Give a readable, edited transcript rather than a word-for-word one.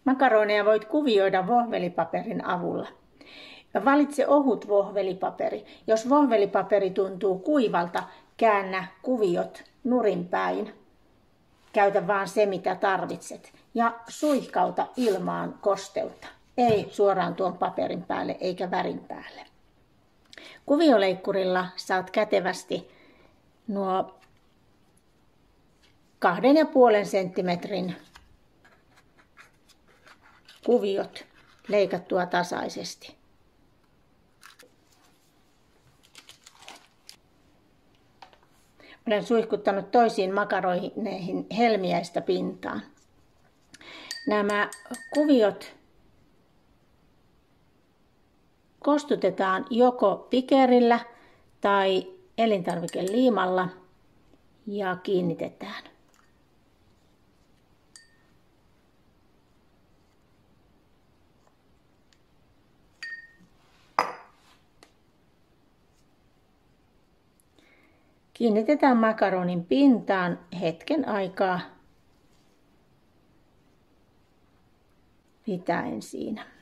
Makaroneja voit kuvioida vohvelipaperin avulla. Valitse ohut vohvelipaperi. Jos vohvelipaperi tuntuu kuivalta, käännä kuviot nurinpäin. Käytä vaan se, mitä tarvitset. Ja suihkauta ilmaan kosteutta. Ei suoraan tuon paperin päälle eikä värin päälle. Kuvioleikkurilla saat kätevästi nuo 2,5 senttimetrin kuviot leikattua tasaisesti. Olen suihkuttanut toisiin makaroneihin helmiäistä pintaan. Nämä kuviot kostutetaan joko pikerillä tai elintarvikeliimalla ja kiinnitetään. Kiinnitetään makaronin pintaan hetken aikaa pitäen siinä.